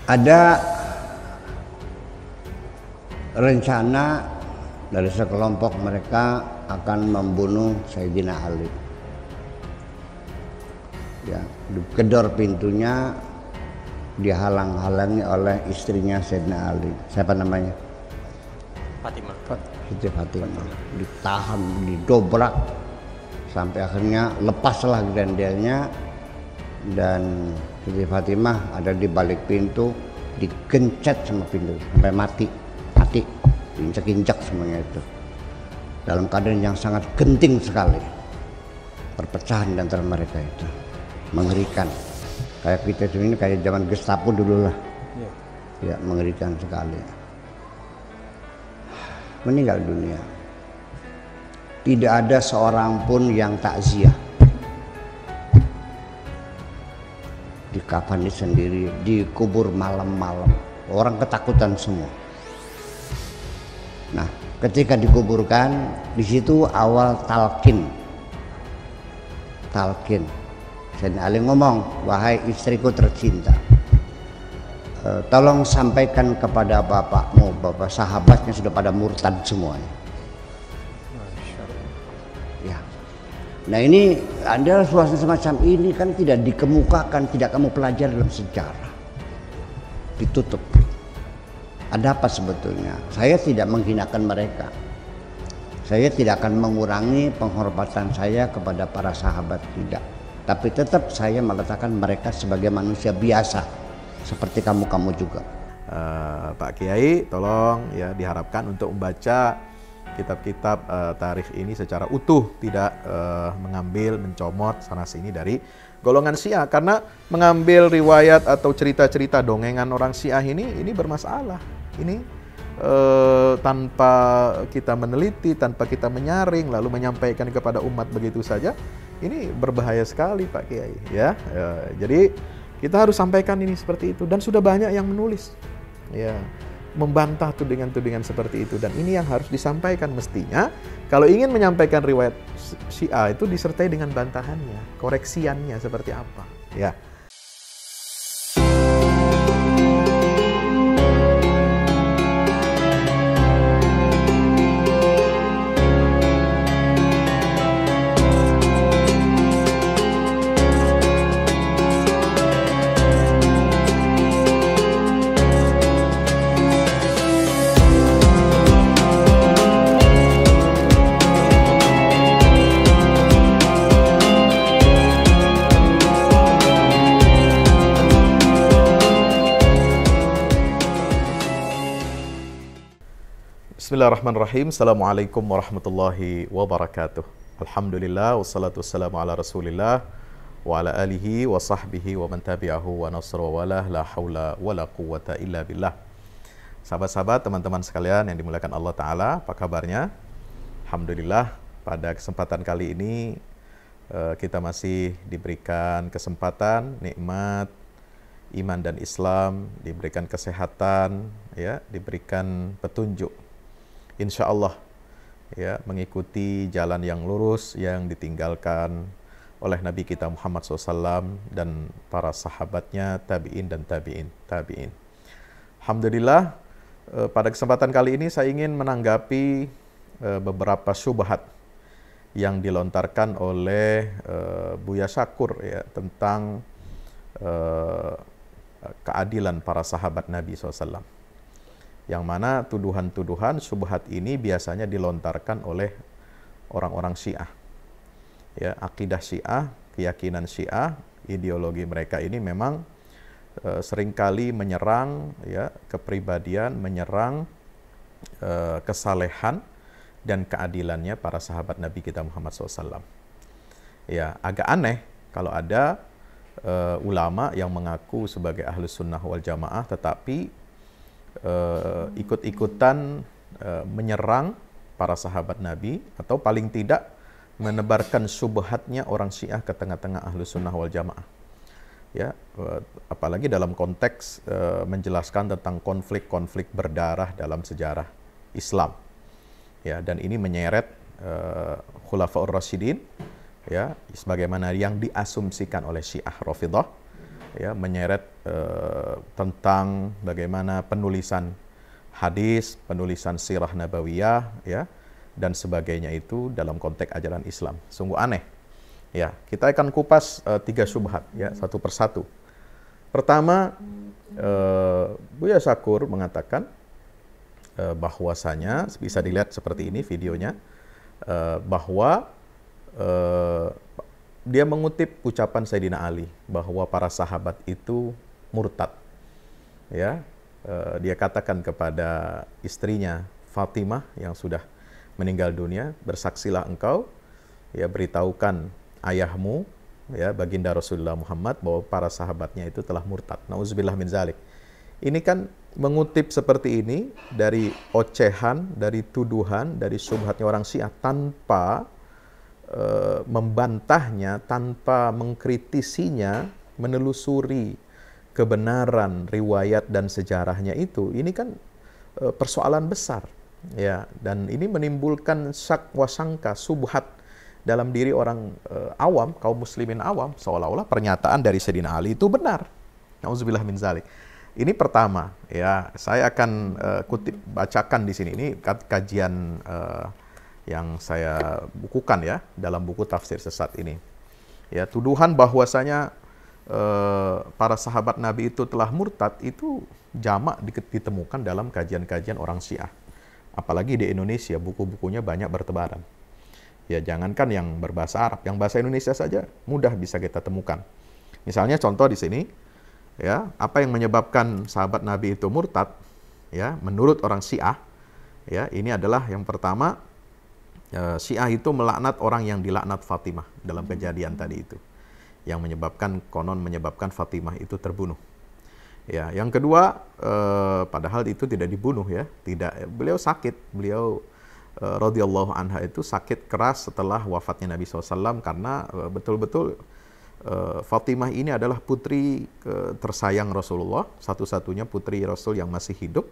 Ada rencana dari sekelompok mereka akan membunuh Sayyidina Ali. Ya, digedor pintunya, dihalang-halangi oleh istrinya Sayyidina Ali. Siapa namanya? Fatimah. Siti Fatimah. Ditahan, didobrak sampai akhirnya lepaslah grendelnya dan Siti Fatimah ada di balik pintu, digencet sama pintu sampai mati, diinjak-injak semuanya itu. Dalam keadaan yang sangat genting sekali. Perpecahan di antara mereka itu mengerikan. Kayak kita ini kayak zaman Gestapo dulu lah. Ya, mengerikan sekali. Meninggal dunia. Tidak ada seorang pun yang takziah. Dikafani sendiri, dikubur malam-malam. Orang ketakutan semua. Nah, ketika dikuburkan, di situ awal talqin. Sayyidina Ali ngomong, wahai istriku tercinta, tolong sampaikan kepada bapakmu, bapak sahabatnya sudah pada murtad semuanya. Ya. Nah ini adalah suasana semacam ini kan tidak dikemukakan, tidak kamu pelajari dalam sejarah. Ditutup. Ada apa sebetulnya? Saya tidak menghinakan mereka. Saya tidak akan mengurangi penghormatan saya kepada para sahabat, tidak. Tapi tetap saya meletakkan mereka sebagai manusia biasa, seperti kamu-kamu juga. Pak Kiai, tolong ya diharapkan untuk membaca kitab-kitab tarikh ini secara utuh, tidak mengambil, mencomot sana-sini dari golongan Syiah, karena mengambil riwayat atau cerita-cerita dongengan orang Syiah ini bermasalah. Ini tanpa kita meneliti, tanpa kita menyaring, lalu menyampaikan kepada umat begitu saja, ini berbahaya sekali Pak Kiai. Ya, jadi kita harus sampaikan ini seperti itu, dan sudah banyak yang menulis, ya, membantah tudingan-tudingan seperti itu, dan ini yang harus disampaikan mestinya. Kalau ingin menyampaikan riwayat Syiah itu disertai dengan bantahannya, koreksiannya seperti apa, ya. Bismillahirrahmanirrahim. Assalamualaikum warahmatullahi wabarakatuh. Alhamdulillah, wassalatu wassalamu ala rasulillah wa ala alihi wa sahbihi wa man tabi'ahu wa nasra wa la hawla wa la quwwata illa billah. Sahabat-sahabat, teman-teman sekalian yang dimuliakan Allah Ta'ala, apa kabarnya? Alhamdulillah, pada kesempatan kali ini kita masih diberikan kesempatan, nikmat iman dan Islam, diberikan kesehatan, ya, diberikan petunjuk, insya Allah, ya, mengikuti jalan yang lurus yang ditinggalkan oleh Nabi kita Muhammad SAW dan para sahabatnya, tabi'in dan tabi'in. Alhamdulillah, pada kesempatan kali ini saya ingin menanggapi beberapa syubhat yang dilontarkan oleh Buya Syakur, ya, tentang keadilan para sahabat Nabi SAW. Yang mana tuduhan-tuduhan syubhat ini biasanya dilontarkan oleh orang-orang Syiah. Ya, akidah Syiah, keyakinan Syiah, ideologi mereka ini memang seringkali menyerang, ya, kepribadian, menyerang kesalehan dan keadilannya para sahabat Nabi kita Muhammad SAW. Ya, agak aneh kalau ada ulama yang mengaku sebagai Ahlus Sunnah wal Jamaah tetapi ikut-ikutan menyerang para sahabat Nabi, atau paling tidak menebarkan syubhatnya orang Syiah ke tengah-tengah Ahlus Sunnah wal Jamaah. Ya, apalagi dalam konteks menjelaskan tentang konflik-konflik berdarah dalam sejarah Islam. Ya, dan ini menyeret Khulafaur Rasyidin, ya, sebagaimana yang diasumsikan oleh Syiah Rafidhah, ya menyeret tentang bagaimana penulisan hadis, penulisan sirah nabawiyah, ya, dan sebagainya itu dalam konteks ajaran Islam. Sungguh aneh. Ya, kita akan kupas 3 syubhat, ya, satu persatu. Pertama, Buya Syakur mengatakan bahwasanya, bisa dilihat seperti ini videonya, bahwa dia mengutip ucapan Sayyidina Ali bahwa para sahabat itu murtad. Ya, dia katakan kepada istrinya Fatimah yang sudah meninggal dunia, bersaksilah engkau, ya, beritahukan ayahmu, ya, baginda Rasulullah Muhammad, bahwa para sahabatnya itu telah murtad. Nauzubillah min zalik. Ini kan mengutip seperti ini dari ocehan, dari tuduhan, dari syubhatnya orang Syiah tanpa membantahnya, tanpa mengkritisinya, menelusuri kebenaran riwayat dan sejarahnya itu. Ini kan persoalan besar, ya, dan ini menimbulkan syak wasangka, subhat dalam diri orang awam, kaum muslimin awam, seolah-olah pernyataan dari Sayyidina Ali itu benar. Nauzubillah min zalik. Ini pertama, ya, saya akan bacakan di sini. Ini kajian yang saya bukukan, ya, dalam buku Tafsir Sesat ini. Ya, tuduhan bahwasanya para sahabat Nabi itu telah murtad itu jamak ditemukan dalam kajian-kajian orang Syiah. Apalagi di Indonesia, buku-bukunya banyak bertebaran. Ya, jangankan yang berbahasa Arab, yang bahasa Indonesia saja mudah bisa kita temukan. Misalnya contoh di sini, ya, apa yang menyebabkan sahabat Nabi itu murtad, ya, menurut orang Syiah, ya, ini adalah yang pertama, Syiah itu melaknat orang yang dilaknat Fatimah dalam kejadian tadi itu, yang konon menyebabkan Fatimah itu terbunuh. Ya, yang kedua, padahal itu tidak dibunuh, ya, beliau sakit, beliau radhiyallahu anha itu sakit keras setelah wafatnya Nabi SAW karena betul-betul Fatimah ini adalah putri tersayang Rasulullah, satu-satunya putri Rasul yang masih hidup,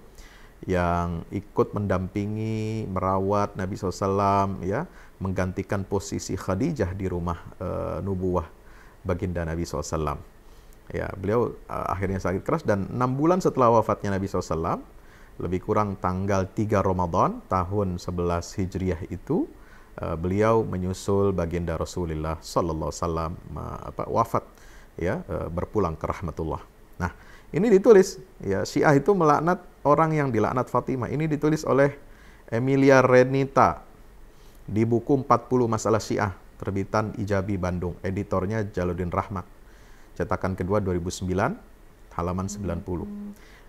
yang ikut mendampingi, merawat Nabi SAW, ya, menggantikan posisi Khadijah di rumah nubuwah baginda Nabi SAW. Ya, beliau akhirnya sakit keras, dan 6 bulan setelah wafatnya Nabi SAW, lebih kurang tanggal 3 Ramadan tahun 11 Hijriah itu, beliau menyusul baginda Rasulullah sallallahu alaihi wasallam wafat, ya, berpulang ke rahmatullah. Nah, ini ditulis, ya, Syiah itu melaknat orang yang dilaknat Fatimah. Ini ditulis oleh Emilia Renita di buku 40 Masalah Syiah, terbitan Ijabi Bandung, editornya Jaludin Rahmat, cetakan kedua 2009, halaman 90.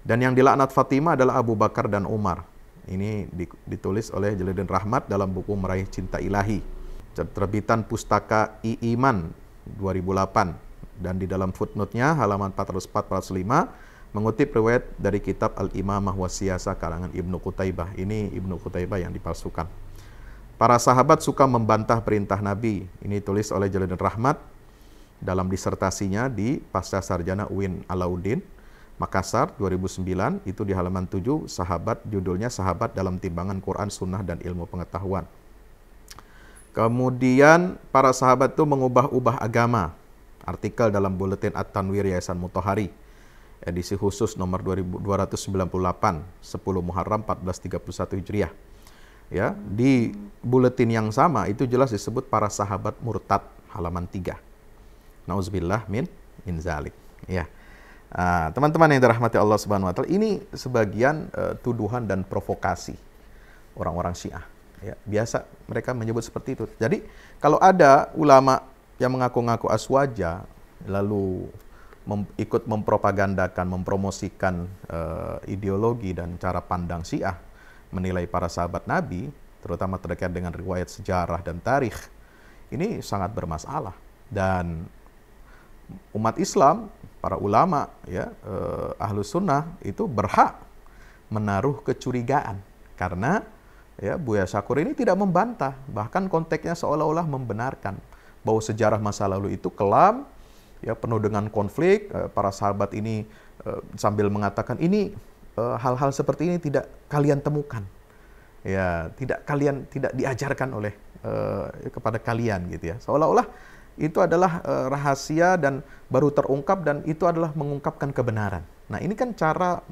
Dan yang dilaknat Fatimah adalah Abu Bakar dan Umar. Ini ditulis oleh Jaludin Rahmat dalam buku Meraih Cinta Ilahi, terbitan Pustaka I-Iman 2008. Dan di dalam footnote-nya halaman 404-405 mengutip riwayat dari kitab Al-Imamah wa Siyasah karangan Ibnu Qutaibah. Ini Ibnu Qutaibah yang dipalsukan. Para sahabat suka membantah perintah Nabi. Ini tulis oleh Jaludin Rahmat dalam disertasinya di Pasca Sarjana UIN Alauddin, Makassar 2009, itu di halaman 7, sahabat, judulnya Sahabat dalam Timbangan Quran, Sunnah, dan Ilmu Pengetahuan. Kemudian para sahabat itu mengubah-ubah agama. Artikel dalam Buletin At-Tanwir Yayasan Mutahari, edisi khusus nomor 2298, 10 Muharram 1431 Hijriah. Ya, di buletin yang sama itu jelas disebut para sahabat murtad, halaman 3. Nauzubillah min zalik. Ya. Teman-teman yang dirahmati Allah Subhanahu wa taala, ini sebagian tuduhan dan provokasi orang-orang Syiah. Ya, biasa mereka menyebut seperti itu. Jadi, kalau ada ulama yang mengaku-ngaku aswaja, lalu ikut mempropagandakan, mempromosikan ideologi dan cara pandang Syiah, menilai para sahabat Nabi, terutama terkait dengan riwayat sejarah dan tarikh, ini sangat bermasalah. Dan umat Islam, para ulama, ya, Ahlus Sunnah itu berhak menaruh kecurigaan, karena, ya, Buya Syakur ini tidak membantah, bahkan konteksnya seolah-olah membenarkan bahwa sejarah masa lalu itu kelam, ya, penuh dengan konflik. Para sahabat ini sambil mengatakan ini hal-hal seperti ini tidak kalian temukan, ya, tidak diajarkan oleh kepada kalian, gitu ya. Seolah-olah itu adalah rahasia dan baru terungkap, dan itu adalah mengungkapkan kebenaran. Nah, ini kan cara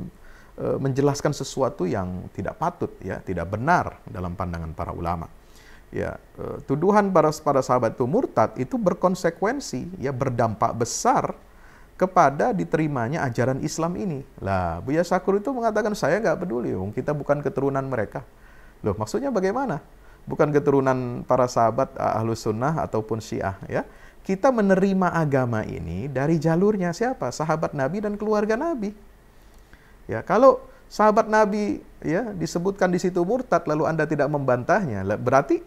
menjelaskan sesuatu yang tidak patut, ya, tidak benar dalam pandangan para ulama. Ya, tuduhan para sahabat itu murtad itu berkonsekuensi, ya, berdampak besar kepada diterimanya ajaran Islam ini. Lah, Buya Syakur itu mengatakan, saya nggak peduli, kita bukan keturunan mereka. Loh, maksudnya bagaimana? Bukan keturunan para sahabat Ahlus Sunnah ataupun Syiah, ya. Kita menerima agama ini dari jalurnya siapa? Sahabat Nabi dan keluarga Nabi. Ya, kalau sahabat Nabi, ya, disebutkan di situ murtad lalu Anda tidak membantahnya, berarti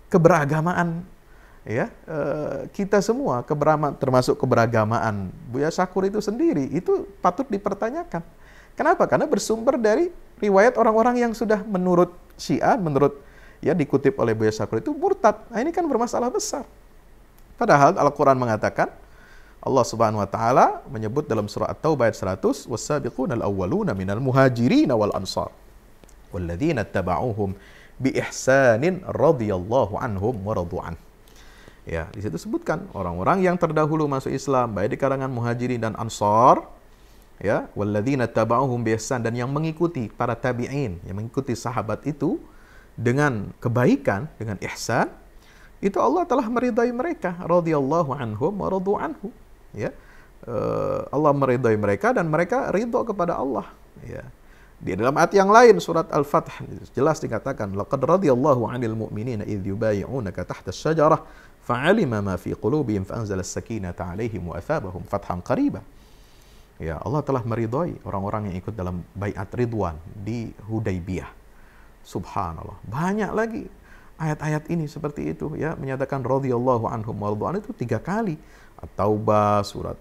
keberagamaan, ya, kita semua termasuk keberagamaan Buya Syakur itu sendiri itu patut dipertanyakan. Kenapa? Karena bersumber dari riwayat orang-orang yang sudah menurut Syiah, menurut, ya, dikutip oleh Buya Syakur itu murtad. Nah, ini kan bermasalah besar. Padahal Al-Quran mengatakan, Allah Subhanahu wa taala menyebut dalam surah At-Taubah ayat 100, "Was-sabiqunal awwaluna minal muhajirin wal ansar walladzina ittaba'uuhum bi ihsanin radhiyallahu anhum wa radu an." Ya, di situ sebutkan orang-orang yang terdahulu masuk Islam baik di kalangan muhajirin dan ansar, ya, walladzina ittaba'uuhum bi ihsan, dan yang mengikuti para tabi'in, yang mengikuti sahabat itu dengan kebaikan, dengan ihsan, itu Allah telah meridai mereka, radhiyallahu anhum wa radu anhu. Ya, Allah meridai mereka dan mereka ridho kepada Allah. Ya. Di dalam ayat yang lain surat Al-Fath jelas dikatakan, laqad radhiyallahu 'anil mu'minina idh yubayyi'unaka tahta asy-syajarah fa'alima ma fi qulubihim fa'anzala as-sakinata 'alaihim wa athabahum fathan qariba. Ya, Allah telah meridhai orang-orang yang ikut dalam baiat ridwan di Hudaybiyah. Subhanallah. Banyak lagi ayat-ayat ini seperti itu, ya, menyatakan radhiyallahu anhum wa radu an itu 3 kali. At-Taubah, surat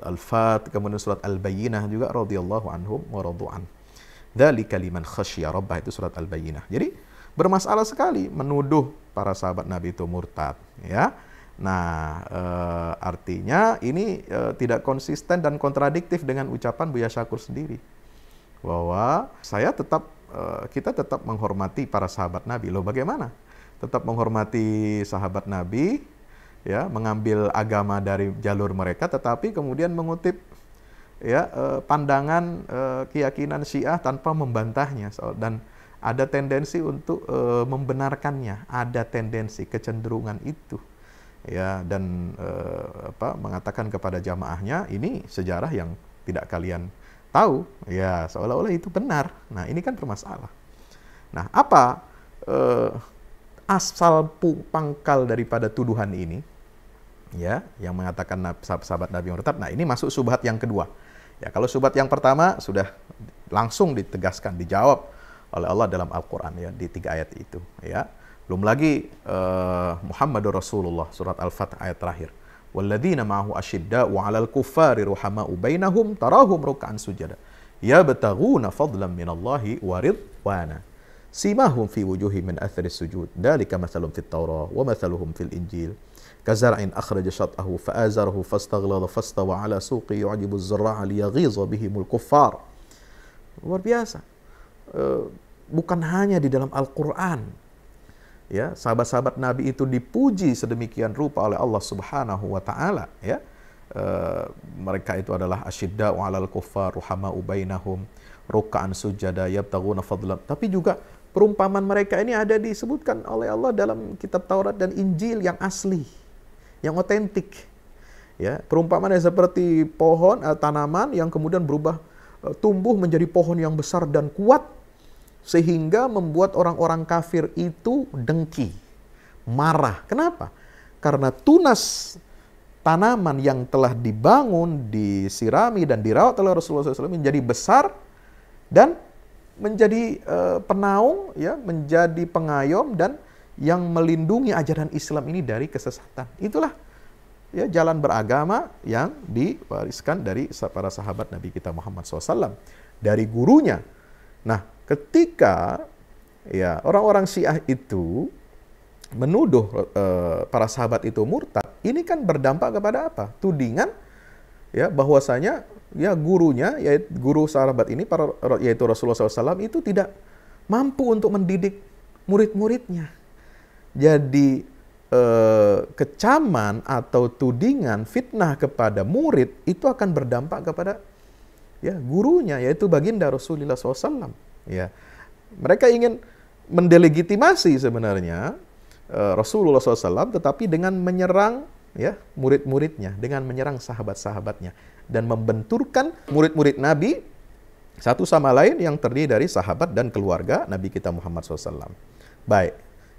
Al-Fat, kemudian surat Al-Bayyinah juga radhiyallahu anhum wa radu an. Dzalika liman khasyya rabbah, itu surat Al-Bayyinah. Jadi bermasalah sekali menuduh para sahabat Nabi itu murtad, ya. Nah, artinya ini tidak konsisten dan kontradiktif dengan ucapan Buya Syakur sendiri, bahwa kita tetap menghormati para sahabat Nabi. Loh, bagaimana? Tetap menghormati sahabat Nabi, ya, mengambil agama dari jalur mereka, tetapi kemudian mengutip, ya, pandangan, keyakinan Syiah tanpa membantahnya, dan ada tendensi untuk membenarkannya, ada tendensi kecenderungan itu, ya, dan mengatakan kepada jamaahnya ini sejarah yang tidak kalian tahu, ya, seolah-olah itu benar. Nah, ini kan bermasalah. Nah, apa asal pangkal daripada tuduhan ini, ya, yang mengatakan sahabat Nabi murtad? Nah, ini masuk syubhat yang kedua. Ya, kalau syubhat yang pertama sudah langsung ditegaskan, dijawab oleh Allah dalam Al-Quran, ya, di 3 ayat itu, ya. Belum lagi Muhammadur Rasulullah, surat Al-Fath ayat terakhir. Walladzina ma'ahu asyidda'u 'alal kuffari ruhama'u bainahum tarahum ruk'an sujada yabtaghuna fadlan minallahi wa ridwana simahum fi wujuhihim min athari sujud dzalika mathalum fit Taurah wa mathaluhum fil Injil kazar'in akhraja shat'ahu fa'azarahu fastaghladha fastawa 'ala suqi yu'jibu az-zarra'a liyaghiza bihimul kuffar. Luar biasa. Bukan hanya di dalam Al-Qur'an, ya, sahabat-sahabat Nabi itu dipuji sedemikian rupa oleh Allah Subhanahu wa taala, ya. Mereka itu adalah asyidda'u 'alal kuffar ruhama'u bainahum ruk'an sujada yabtaghuna fadlan. Tapi juga perumpamaan mereka ini ada disebutkan oleh Allah dalam kitab Taurat dan Injil yang asli, yang otentik. Ya, perumpamaannya seperti pohon, tanaman yang kemudian berubah tumbuh menjadi pohon yang besar dan kuat, sehingga membuat orang-orang kafir itu dengki, marah. Kenapa? Karena tunas tanaman yang telah dibangun, disirami, dan dirawat oleh Rasulullah SAW menjadi besar dan menjadi penaung, ya, menjadi pengayom dan yang melindungi ajaran Islam ini dari kesesatan. Itulah, ya, jalan beragama yang diwariskan dari para sahabat Nabi kita Muhammad SAW, dari gurunya. Nah, ketika, ya, orang-orang Syiah itu menuduh para sahabat itu murtad, ini kan berdampak kepada apa? Tudingan, ya, bahwasanya, ya, gurunya, yaitu guru sahabat ini, yaitu Rasulullah SAW, itu tidak mampu untuk mendidik murid-muridnya. Jadi kecaman atau tudingan fitnah kepada murid itu akan berdampak kepada ya gurunya, yaitu baginda Rasulullah SAW. Ya, mereka ingin mendelegitimasi sebenarnya Rasulullah SAW, tetapi dengan menyerang ya murid-muridnya, dengan menyerang sahabat-sahabatnya, dan membenturkan murid-murid Nabi satu sama lain yang terdiri dari sahabat dan keluarga Nabi kita Muhammad SAW. Baik,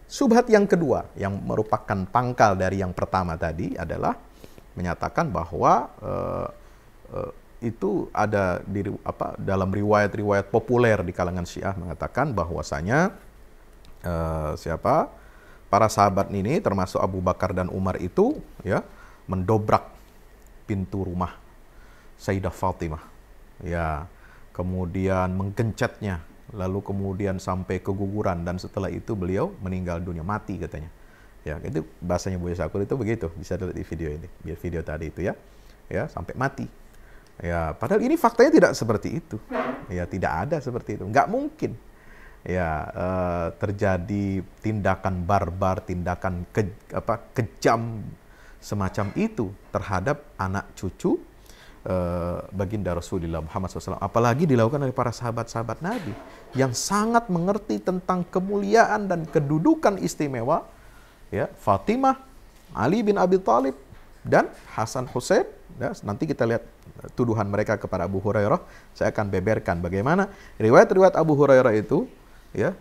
syubhat yang kedua yang merupakan pangkal dari yang pertama tadi adalah menyatakan bahwa itu ada di dalam riwayat-riwayat populer di kalangan Syiah mengatakan bahwasanya para sahabat ini termasuk Abu Bakar dan Umar itu ya mendobrak pintu rumah Sayyidah Fatimah, ya, kemudian menggencetnya, lalu kemudian sampai keguguran, dan setelah itu beliau meninggal dunia, mati katanya. Ya, itu bahasanya Buya Syakur itu begitu, bisa dilihat di video ini, video tadi itu ya, ya sampai mati. Ya, padahal ini faktanya tidak seperti itu. Ya, tidak ada seperti itu, nggak mungkin. Ya, terjadi tindakan barbar, tindakan kejam semacam itu terhadap anak cucu baginda Rasulullah Muhammad SAW, apalagi dilakukan oleh para sahabat-sahabat Nabi yang sangat mengerti tentang kemuliaan dan kedudukan istimewa ya Fatimah, Ali bin Abi Thalib, dan Hasan Husain. Ya, nanti kita lihat tuduhan mereka kepada Abu Hurairah. Saya akan beberkan bagaimana riwayat-riwayat Abu Hurairah itu ya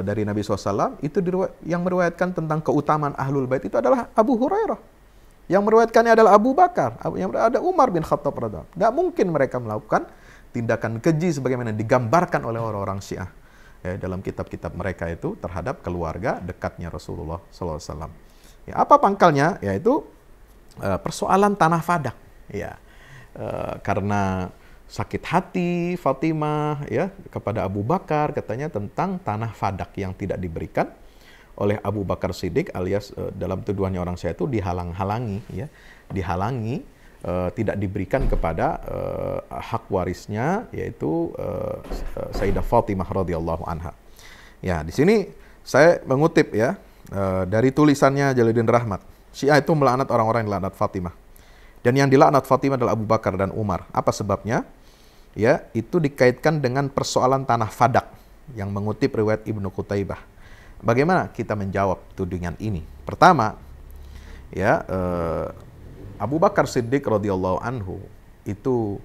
dari Nabi SAW itu yang meriwayatkan tentang keutamaan Ahlul Bait itu adalah Abu Hurairah. Yang meriwayatkannya adalah Abu Bakar, yang ada Umar bin Khattab radhiyallahu anhu. Nggak mungkin mereka melakukan tindakan keji sebagaimana digambarkan oleh orang-orang Syiah ya, dalam kitab-kitab mereka itu terhadap keluarga dekatnya Rasulullah SAW. Ya, apa pangkalnya? Yaitu persoalan tanah Fadak. Ya, karena sakit hati Fatimah ya kepada Abu Bakar, katanya tentang tanah Fadak yang tidak diberikan oleh Abu Bakar Siddiq, alias dalam tuduhannya orang Syiah itu dihalang-halangi ya, dihalangi tidak diberikan kepada hak warisnya, yaitu Sayyidah Fatimah radhiyallahu anha. Ya, di sini saya mengutip ya dari tulisannya Jalaluddin Rahmat. Syiah itu melaknat orang-orang yang dilaknat Fatimah. Dan yang dilaknat Fatimah adalah Abu Bakar dan Umar. Apa sebabnya? Ya, itu dikaitkan dengan persoalan tanah Fadak yang mengutip riwayat Ibnu Qutaibah. Bagaimana kita menjawab tudingan ini? Pertama, ya Abu Bakar Siddiq radhiyallahu anhu itu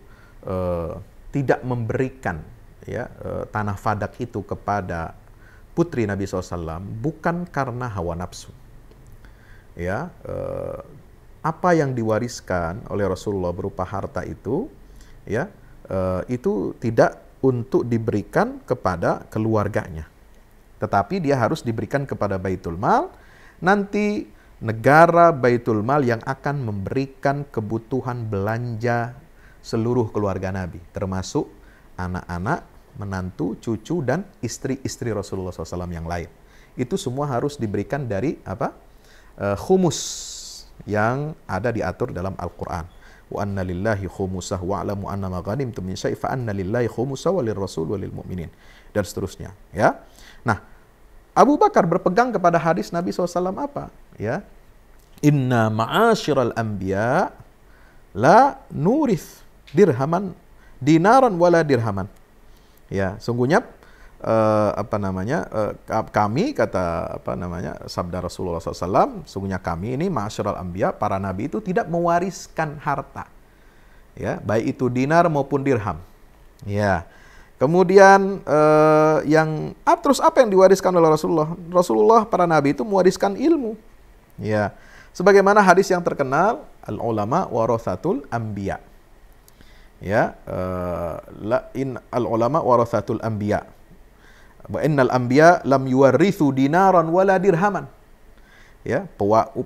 tidak memberikan ya tanah Fadak itu kepada putri Nabi SAW bukan karena hawa nafsu. Ya, apa yang diwariskan oleh Rasulullah berupa harta itu, ya itu tidak untuk diberikan kepada keluarganya, tetapi dia harus diberikan kepada Baitul Mal. Nanti negara Baitul Mal yang akan memberikan kebutuhan belanja seluruh keluarga Nabi, termasuk anak-anak, menantu, cucu, dan istri-istri Rasulullah SAW yang lain. Itu semua harus diberikan dari khumus yang ada diatur dalam Al-Quran. Wa anna lillahi khumusah wa'lamu anna ma ghanimtum min syai' fa anna lillahi khumusah walil rasul walil mu'minin, dan seterusnya ya. Nah, Abu Bakar berpegang kepada hadis Nabi SAW apa? Ya, inna ma'asyiral anbiya la nurith dirhaman dinaran wala dirhaman. Ya, sungguhnya kami, kata sabda Rasulullah SAW, sungguhnya kami ini ma'asyiral anbiya, para nabi itu tidak mewariskan harta. Ya, baik itu dinar maupun dirham. Ya. Kemudian terus apa yang diwariskan oleh Rasulullah? Rasulullah, para nabi itu mewariskan ilmu. Ya. Sebagaimana hadis yang terkenal, al-ulama warathatul anbiya. Ya, al-ulama warathatul anbiya. Wa innal anbiya lam yuwarithu dinaran wala dirhaman. Ya,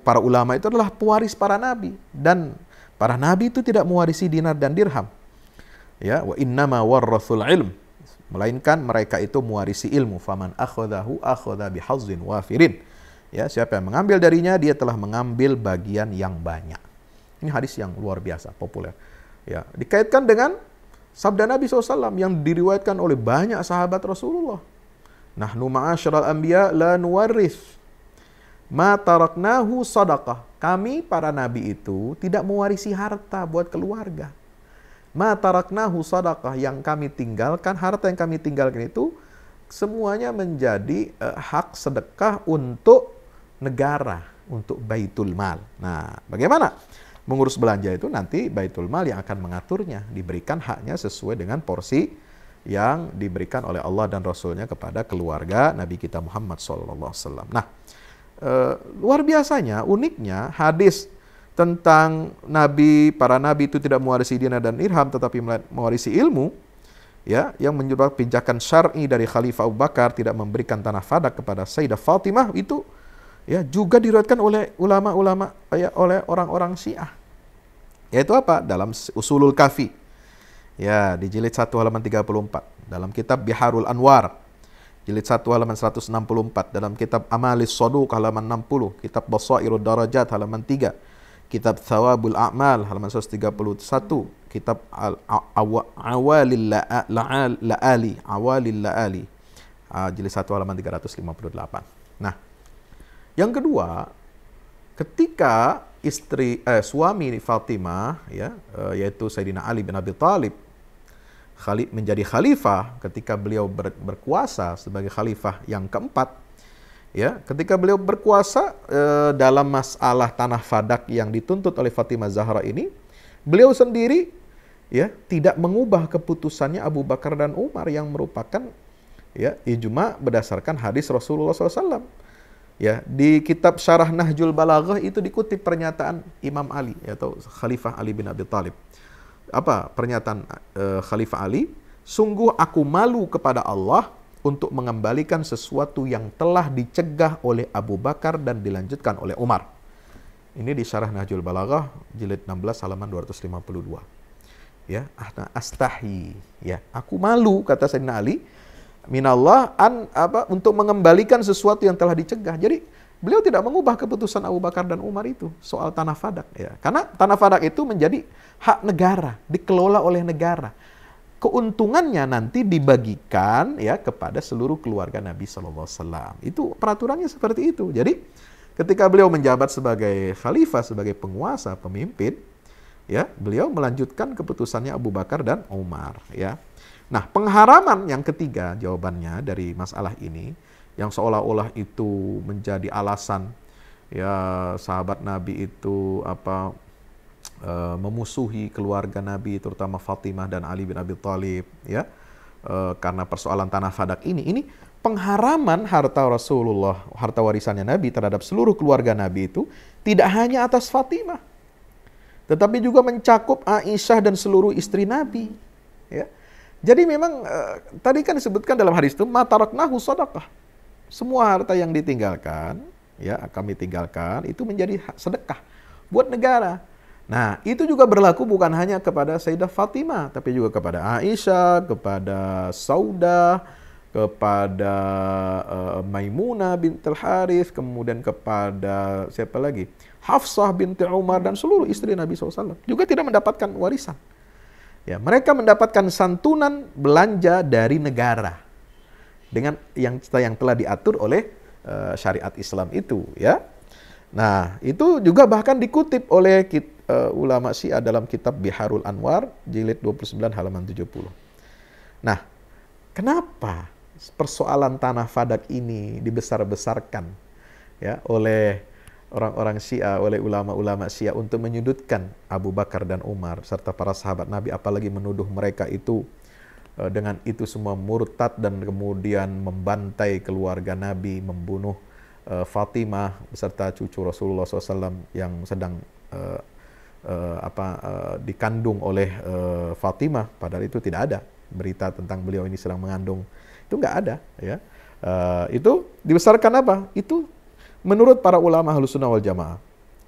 para ulama itu adalah pewaris para nabi, dan para nabi itu tidak mewarisi dinar dan dirham. Ya, wa innama warrathul ilm, melainkan mereka itu mewarisi ilmu. Faman akhadhahu akhadha bihazzin wafirin. Ya, siapa yang mengambil darinya, dia telah mengambil bagian yang banyak. Ini hadis yang luar biasa, populer. Ya, dikaitkan dengan sabda Nabi SAW yang diriwayatkan oleh banyak sahabat Rasulullah. Nahnu ma'asyiral anbiya la nuwarrith Ma taraknahu sadaqah. Kami para nabi itu tidak mewarisi harta buat keluarga. Ma taraknahu sadaqah, yang kami tinggalkan, harta yang kami tinggalkan itu semuanya menjadi hak sedekah untuk negara, untuk baitul mal. Nah, bagaimana mengurus belanja itu? Nanti baitul mal yang akan mengaturnya, diberikan haknya sesuai dengan porsi yang diberikan oleh Allah dan Rasulnya kepada keluarga Nabi kita Muhammad SAW. Nah, luar biasanya, uniknya hadis tentang para nabi itu tidak mewarisi dinar dan dirham, tetapi mewarisi ilmu, ya, yang menyebabkan pijakan syar'i dari Khalifah Abu Bakar tidak memberikan tanah fadak kepada Sayyidah Fatimah, itu ya juga diriwayatkan oleh ulama-ulama, ya, oleh orang-orang Syiah. Yaitu apa? Dalam Usulul Kafi, ya, di jilid 1 halaman 34, dalam kitab Biharul Anwar jilid 1 halaman 164, dalam kitab Amalis Saduq halaman 60, kitab Basairud Darajat halaman 3, kitab Thawabul A'mal halaman 131, kitab Awalil La'ali jilid 1 halaman 358. Nah, yang kedua, ketika suami Fatimah, ya, yaitu Sayyidina Ali bin Abi Thalib menjadi khalifah, ketika beliau berkuasa sebagai khalifah yang keempat, ya, ketika beliau berkuasa dalam masalah tanah fadak yang dituntut oleh Fatimah Zahra ini, beliau sendiri, ya, tidak mengubah keputusannya Abu Bakar dan Umar yang merupakan, ya, ijma berdasarkan hadis Rasulullah SAW. Ya, di kitab Syarah Nahjul Balaghah itu dikutip pernyataan Imam Ali, atau Khalifah Ali bin Abi Thalib. Apa pernyataan Khalifah Ali? Sungguh aku malu kepada Allah untuk mengembalikan sesuatu yang telah dicegah oleh Abu Bakar dan dilanjutkan oleh Umar. Ini di Syarah Nahjul Balaghah jilid 16 halaman 252. Ya, astahi, ya, aku malu, kata Sayyidina Ali, minallah untuk mengembalikan sesuatu yang telah dicegah. Jadi beliau tidak mengubah keputusan Abu Bakar dan Umar itu soal tanah fadak, ya. Karena tanah fadak itu menjadi hak negara, dikelola oleh negara. Keuntungannya nanti dibagikan, ya, kepada seluruh keluarga Nabi SAW. Itu peraturannya seperti itu. Jadi ketika beliau menjabat sebagai khalifah, sebagai penguasa, pemimpin, ya, beliau melanjutkan keputusannya Abu Bakar dan Umar, ya. Nah, pengharaman yang ketiga jawabannya dari masalah ini, yang seolah-olah itu menjadi alasan, ya, sahabat Nabi itu memusuhi keluarga Nabi, terutama Fatimah dan Ali bin Abi Thalib, ya, karena persoalan tanah fadak ini. Ini pengharaman harta Rasulullah, harta warisannya Nabi terhadap seluruh keluarga Nabi itu tidak hanya atas Fatimah, tetapi juga mencakup Aisyah dan seluruh istri Nabi, ya. Jadi memang tadi kan disebutkan dalam hadis itu, ma taraknahu sadaqah. Semua harta yang ditinggalkan, ya, kami tinggalkan, itu menjadi sedekah buat negara. Nah, itu juga berlaku bukan hanya kepada Sayyidah Fatimah, tapi juga kepada Aisyah, kepada Saudah, kepada Maimunah bintul Harith, kemudian kepada siapa lagi? Hafsah binti Umar, dan seluruh istri Nabi SAW juga tidak mendapatkan warisan. Ya, mereka mendapatkan santunan belanja dari negara dengan yang telah diatur oleh syariat Islam itu, ya. Nah, itu juga bahkan dikutip oleh ulama Syiah dalam kitab Biharul Anwar jilid 29 halaman 70. Nah, kenapa persoalan tanah fadak ini dibesar-besarkan, ya, oleh orang-orang Syiah, oleh ulama-ulama Syiah untuk menyudutkan Abu Bakar dan Umar serta para sahabat Nabi, apalagi menuduh mereka itu dengan itu semua murtad dan kemudian membantai keluarga Nabi, membunuh Fatimah beserta cucu Rasulullah SAW yang sedang dikandung oleh Fatimah, padahal itu tidak ada berita tentang beliau ini sedang mengandung, itu nggak ada, ya. Itu dibesarkan apa? Itu menurut para ulama Ahlussunnah wal Jamaah,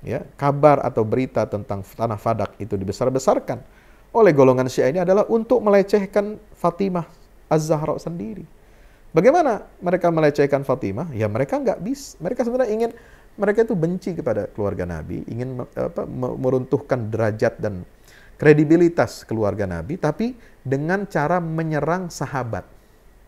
ya, kabar atau berita tentang tanah fadak itu dibesar-besarkan oleh golongan Syiah ini adalah untuk melecehkan Fatimah Az-Zahra sendiri. Bagaimana mereka melecehkan Fatimah? Ya, mereka nggak bisa. Mereka sebenarnya mereka itu benci kepada keluarga Nabi, ingin meruntuhkan derajat dan kredibilitas keluarga Nabi, tapi dengan cara menyerang sahabat.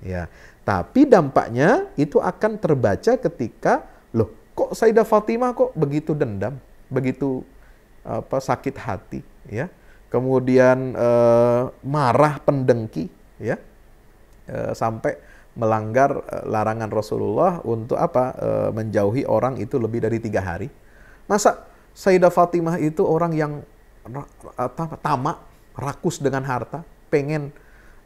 Ya, tapi dampaknya itu akan terbaca ketika, loh, kok Sayyidah Fatimah kok begitu dendam, begitu sakit hati, ya. Kemudian marah, pendengki, ya, sampai melanggar larangan Rasulullah untuk menjauhi orang itu lebih dari 3 hari. Masa Sayyidah Fatimah itu orang yang tamak, rakus dengan harta, pengen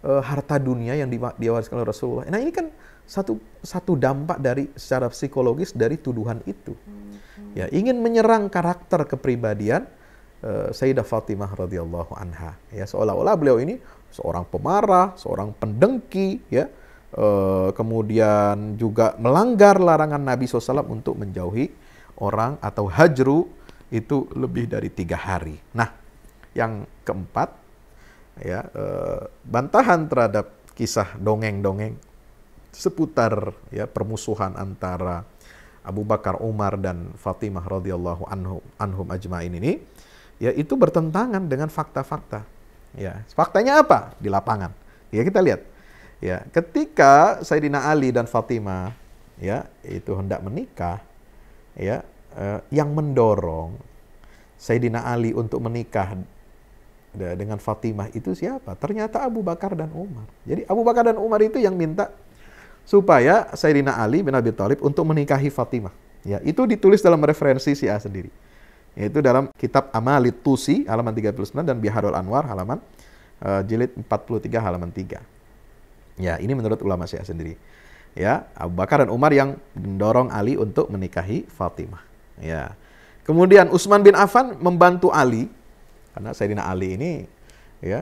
harta dunia yang diwariskan oleh Rasulullah. Nah, ini kan satu dampak dari secara psikologis dari tuduhan itu. Ya, ingin menyerang karakter kepribadian Sayyidah Fatimah radhiyallahu anha. Ya, seolah-olah beliau ini seorang pemarah, seorang pendengki, ya. Kemudian juga melanggar larangan Nabi SAW untuk menjauhi orang atau hajru itu lebih dari 3 hari. Nah, yang keempat, ya, bantahan terhadap kisah dongeng-dongeng seputar, ya, permusuhan antara Abu Bakar, Umar, dan Fatimah radhiyallahu anhum ajma'in ini, ya, itu bertentangan dengan fakta-fakta. Ya, faktanya apa di lapangan? Ya, kita lihat. Ya, ketika Sayyidina Ali dan Fatimah, ya, itu hendak menikah, ya, yang mendorong Sayyidina Ali untuk menikah dengan Fatimah itu siapa? Ternyata Abu Bakar dan Umar. Jadi Abu Bakar dan Umar itu yang minta supaya Sayyidina Ali bin Abi Thalib untuk menikahi Fatimah. Ya, itu ditulis dalam referensi Syiah sendiri. Yaitu dalam kitab Amalit Tusi halaman 39 dan Biharul Anwar halaman jilid 43 halaman 3. Ya, ini menurut ulama Syiah sendiri. Ya, Abu Bakar dan Umar yang mendorong Ali untuk menikahi Fatimah. Ya. Kemudian Utsman bin Affan membantu Ali karena Sayyidina Ali ini, ya,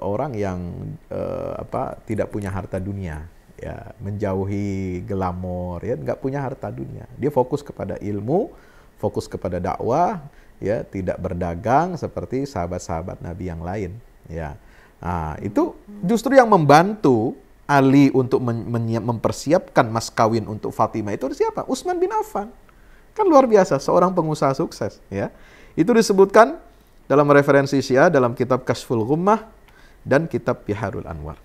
orang yang tidak punya harta dunia, ya, menjauhi glamor, ya, nggak punya harta dunia. Dia fokus kepada ilmu, fokus kepada dakwah, ya, tidak berdagang seperti sahabat-sahabat Nabi yang lain, ya. Nah, itu justru yang membantu Ali untuk mempersiapkan mas kawin untuk Fatimah itu siapa? Utsman bin Affan. Kan luar biasa, seorang pengusaha sukses, ya. Itu disebutkan dalam referensi Syiah dalam kitab Kashful Ghummah dan kitab Biharul Anwar.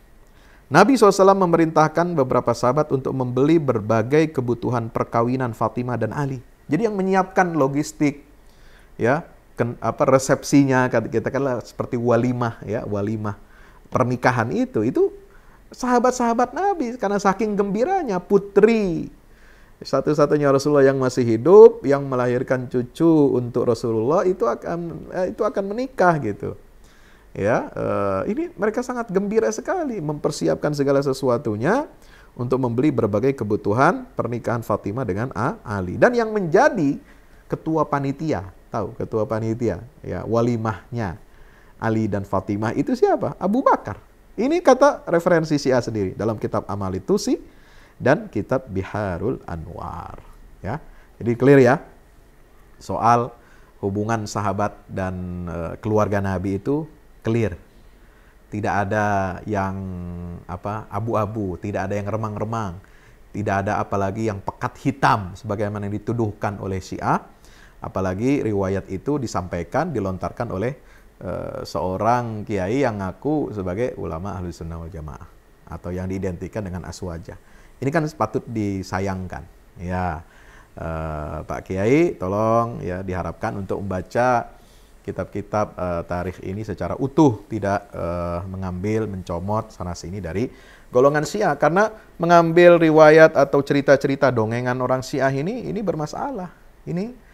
Nabi SAW memerintahkan beberapa sahabat untuk membeli berbagai kebutuhan perkawinan Fatimah dan Ali. Jadi yang menyiapkan logistik, ya, resepsinya, katakanlah seperti walimah, ya, walimah pernikahan itu sahabat-sahabat Nabi, karena saking gembiranya putri satu-satunya Rasulullah yang masih hidup, yang melahirkan cucu untuk Rasulullah itu akan menikah gitu. Ya, ini mereka sangat gembira sekali mempersiapkan segala sesuatunya untuk membeli berbagai kebutuhan pernikahan Fatimah dengan Ali. Dan yang menjadi ketua panitia, tahu ketua panitia, ya, walimahnya Ali dan Fatimah itu siapa? Abu Bakar. Ini kata referensi Syiah sendiri dalam kitab Amalit Tusi dan kitab Biharul Anwar, ya. Jadi clear ya soal hubungan sahabat dan keluarga Nabi itu clear. Tidak ada yang abu-abu, tidak ada yang remang-remang, tidak ada apalagi yang pekat hitam sebagaimana yang dituduhkan oleh Syiah. Apalagi riwayat itu disampaikan, dilontarkan oleh seorang kiai yang ngaku sebagai ulama Ahlus Sunnah wal Jamaah atau yang diidentikan dengan Aswajah. Ini kan patut disayangkan, ya. Pak Kiai, tolong, ya, diharapkan untuk membaca kitab-kitab tarikh ini secara utuh, tidak mengambil, mencomot sana sini dari golongan Syiah, karena mengambil riwayat atau cerita-cerita dongengan orang Syiah ini bermasalah. Ini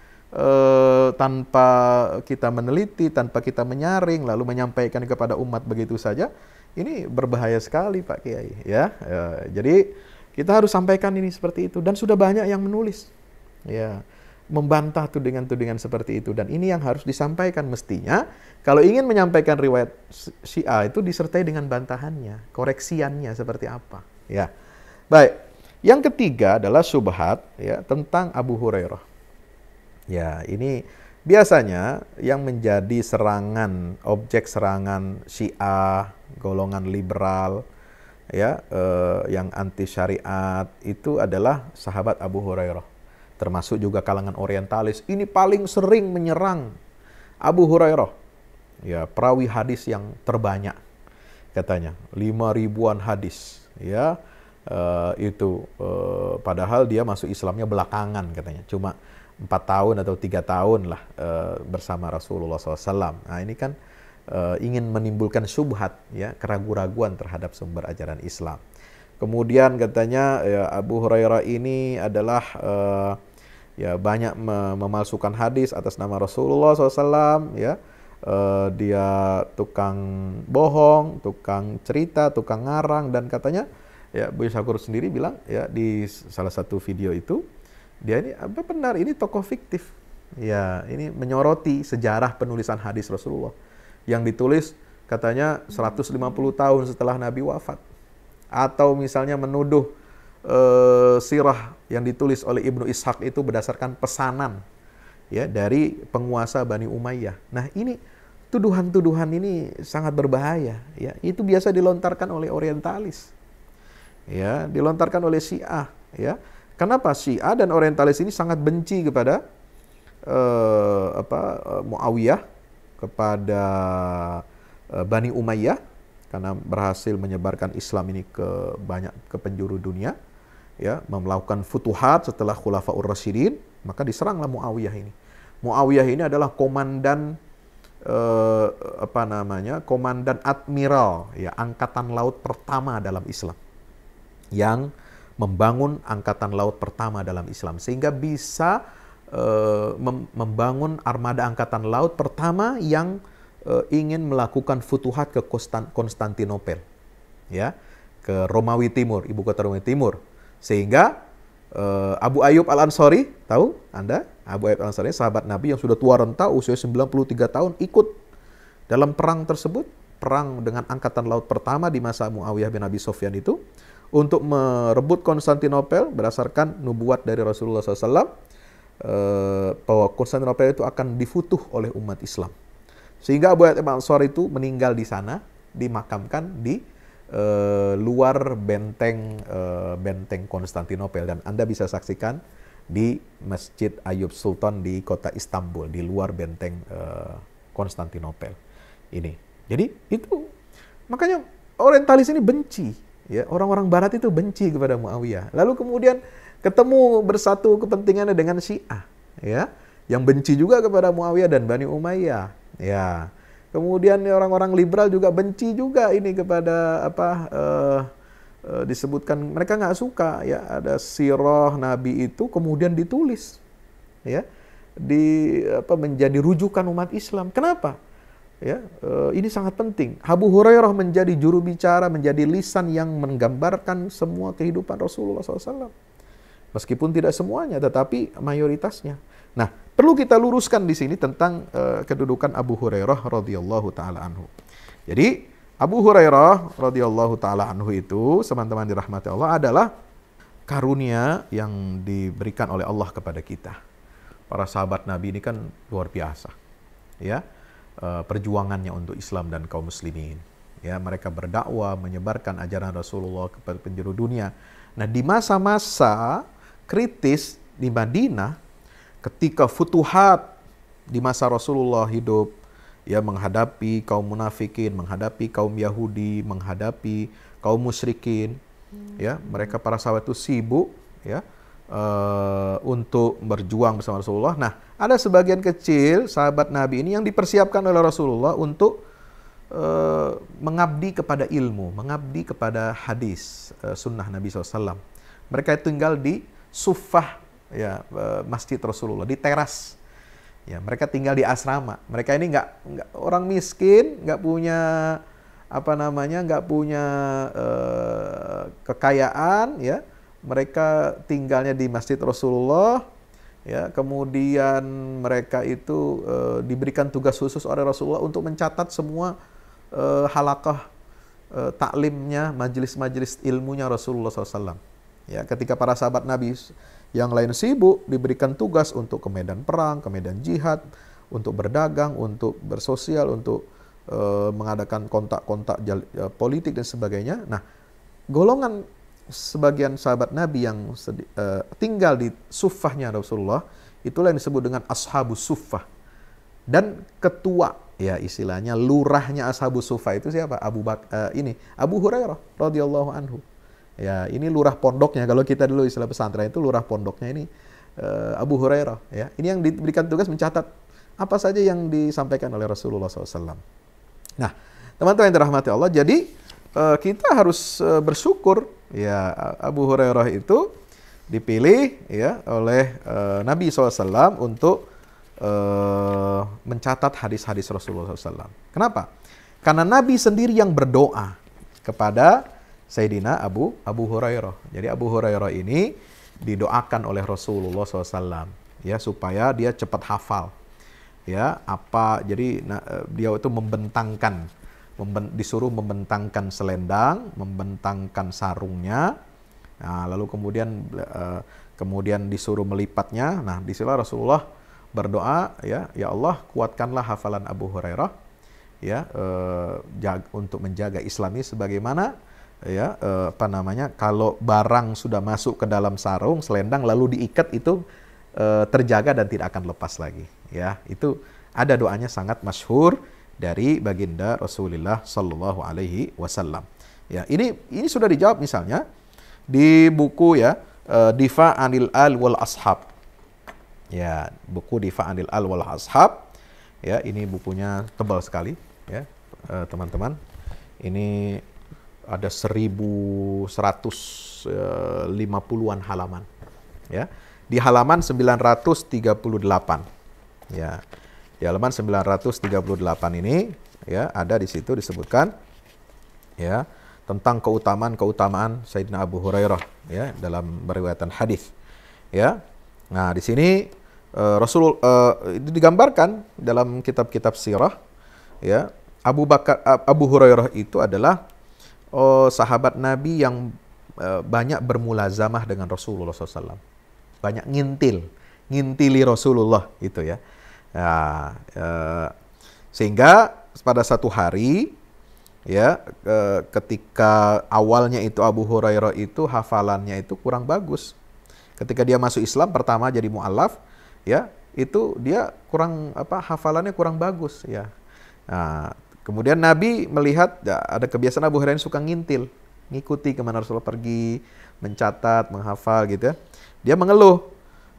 tanpa kita meneliti, tanpa kita menyaring, lalu menyampaikan kepada umat begitu saja, ini berbahaya sekali, Pak Kiai, ya. Jadi kita harus sampaikan ini seperti itu, dan sudah banyak yang menulis, ya, membantah tudingan-tudingan seperti itu, dan ini yang harus disampaikan mestinya. Kalau ingin menyampaikan riwayat Syiah itu disertai dengan bantahannya, koreksiannya seperti apa, ya. Baik, yang ketiga adalah syubhat, ya, tentang Abu Hurairah. Ya, ini biasanya yang menjadi serangan, objek serangan Syiah, golongan liberal, ya, yang anti syariat itu adalah sahabat Abu Hurairah, termasuk juga kalangan orientalis. Ini paling sering menyerang Abu Hurairah, ya, perawi hadis yang terbanyak, katanya 5.000-an hadis, ya, Padahal dia masuk Islamnya belakangan katanya, cuma 4 tahun atau 3 tahun lah bersama Rasulullah SAW. Nah ini kan ingin menimbulkan syubhat, ya, keraguan-raguan terhadap sumber ajaran Islam. Kemudian katanya ya, Abu Hurairah ini adalah ya banyak memalsukan hadis atas nama Rasulullah SAW, ya. Dia tukang bohong, tukang cerita, tukang ngarang, dan katanya ya Buya Syakur sendiri bilang ya di salah satu video itu, dia ini apa benar ini tokoh fiktif. Ya, ini menyoroti sejarah penulisan hadis Rasulullah yang ditulis katanya 150 tahun setelah Nabi wafat. Atau misalnya menuduh sirah yang ditulis oleh Ibnu Ishaq itu berdasarkan pesanan, ya, dari penguasa Bani Umayyah. Nah, ini tuduhan-tuduhan ini sangat berbahaya, ya. Itu biasa dilontarkan oleh orientalis. Ya, dilontarkan oleh Syiah, ya. Kenapa Syiah dan orientalis ini sangat benci kepada Muawiyah, kepada Bani Umayyah, karena berhasil menyebarkan Islam ini ke penjuru dunia, ya, melakukan futuhat setelah Khulafaur Rasyidin, maka diseranglah Muawiyah ini. Muawiyah ini adalah komandan komandan admiral, ya, angkatan laut pertama dalam Islam, yang membangun angkatan laut pertama dalam Islam, sehingga bisa membangun armada angkatan laut pertama yang ingin melakukan futuhat ke Konstantinopel, ya, ke Romawi Timur, ibu kota Romawi Timur. Sehingga Abu Ayyub Al-Ansari, tahu Anda? Abu Ayyub Al-Ansari, sahabat Nabi yang sudah tua renta, usia 93 tahun, ikut dalam perang tersebut, perang dengan angkatan laut pertama di masa Muawiyah bin Abi Sufyan itu, untuk merebut Konstantinopel berdasarkan nubuat dari Rasulullah SAW, bahwa Konstantinopel itu akan difutuh oleh umat Islam. Sehingga Abu Ayyub Al-Ansari itu meninggal di sana, dimakamkan di luar benteng Konstantinopel, dan Anda bisa saksikan di Masjid Ayub Sultan di kota Istanbul, di luar benteng Konstantinopel ini. Jadi itu makanya orientalis ini benci, ya, orang-orang barat itu benci kepada Muawiyah. Lalu kemudian ketemu bersatu kepentingannya dengan Syiah, ya, yang benci juga kepada Muawiyah dan Bani Umayyah, ya. Kemudian orang-orang liberal juga benci juga ini kepada disebutkan, mereka nggak suka, ya, ada sirah Nabi itu kemudian ditulis, ya, menjadi rujukan umat Islam. Kenapa? Ya, ini sangat penting. Abu Hurairah menjadi juru bicara, menjadi lisan yang menggambarkan semua kehidupan Rasulullah SAW. Meskipun tidak semuanya, tetapi mayoritasnya. Nah, perlu kita luruskan di sini tentang kedudukan Abu Hurairah radhiyallahu taala anhu. Jadi, Abu Hurairah radhiyallahu taala anhu itu, teman-teman dirahmati Allah, adalah karunia yang diberikan oleh Allah kepada kita. Para sahabat Nabi ini kan luar biasa, ya, perjuangannya untuk Islam dan kaum muslimin. Ya, mereka berdakwah, menyebarkan ajaran Rasulullah kepada penjuru dunia. Nah, di masa-masa kritis di Madinah, ketika futuhat di masa Rasulullah hidup, ya, menghadapi kaum munafikin, menghadapi kaum Yahudi, menghadapi kaum musyrikin, ya, mereka para sahabat itu sibuk, ya, untuk berjuang bersama Rasulullah. Nah, ada sebagian kecil sahabat Nabi ini yang dipersiapkan oleh Rasulullah untuk mengabdi kepada ilmu, mengabdi kepada hadis, sunnah Nabi SAW. Mereka tinggal di Suffah, ya, Masjid Rasulullah, di teras. Ya, mereka tinggal di asrama. Mereka ini nggak orang miskin, nggak punya nggak punya kekayaan, ya. Mereka tinggalnya di Masjid Rasulullah, ya. Kemudian mereka itu diberikan tugas khusus oleh Rasulullah untuk mencatat semua halaqah taklimnya, majelis-majelis ilmunya Rasulullah SAW. Ya, ketika para sahabat Nabi yang lain sibuk, diberikan tugas untuk ke medan perang, ke medan jihad, untuk berdagang, untuk bersosial, untuk mengadakan kontak-kontak politik dan sebagainya. Nah, golongan sebagian sahabat Nabi yang tinggal di suffahnya Rasulullah, itulah yang disebut dengan ashabus suffah. Dan ketua, ya, istilahnya lurahnya ashabus suffah itu siapa? Abu Hurairah radhiyallahu anhu. Ya, ini lurah pondoknya. Kalau kita dulu istilah pesantren itu lurah pondoknya ini Abu Hurairah. Ya, ini yang diberikan tugas mencatat apa saja yang disampaikan oleh Rasulullah SAW. Nah, teman-teman yang dirahmati Allah, jadi kita harus bersyukur ya Abu Hurairah itu dipilih ya oleh Nabi SAW untuk mencatat hadis-hadis Rasulullah SAW. Kenapa? Karena Nabi sendiri yang berdoa kepada Sayyidina Abu Hurairah. Jadi Abu Hurairah ini didoakan oleh Rasulullah SAW ya supaya dia cepat hafal. Ya, jadi dia itu disuruh membentangkan selendang, membentangkan sarungnya. Nah, lalu kemudian disuruh melipatnya. Nah, disitulah Rasulullah berdoa, ya Allah, kuatkanlah hafalan Abu Hurairah ya untuk menjaga Islam ini sebagaimana ya kalau barang sudah masuk ke dalam sarung, selendang lalu diikat itu terjaga dan tidak akan lepas lagi. Ya, itu ada doanya sangat masyhur dari baginda Rasulullah Sallallahu Alaihi Wasallam. Ya, ini sudah dijawab misalnya di buku ya Difa Anil Al wal Ashab. Ya, buku Difa Anil Al wal Ashab. Ya, ini bukunya tebal sekali ya, teman-teman. Ini ada 1150-an halaman. Ya. Di halaman 938. Ya. Di halaman 938 ini ya ada di situ disebutkan ya tentang keutamaan Sayyidina Abu Hurairah ya dalam riwayatan hadis. Ya. Nah, di sini itu digambarkan dalam kitab-kitab sirah ya. Abu Hurairah itu adalah sahabat Nabi yang banyak bermulazamah dengan Rasulullah SAW. Banyak ngintili Rasulullah itu ya. Nah, sehingga pada satu hari ya ketika awalnya itu Abu Hurairah itu hafalannya itu kurang bagus. Ketika dia masuk Islam pertama jadi mu'alaf ya, itu dia hafalannya kurang bagus ya. Nah, kemudian Nabi melihat ya, ada kebiasaan Abu Hurairah suka ngintil, ngikuti kemana Rasulullah pergi, mencatat, menghafal gitu ya. Dia mengeluh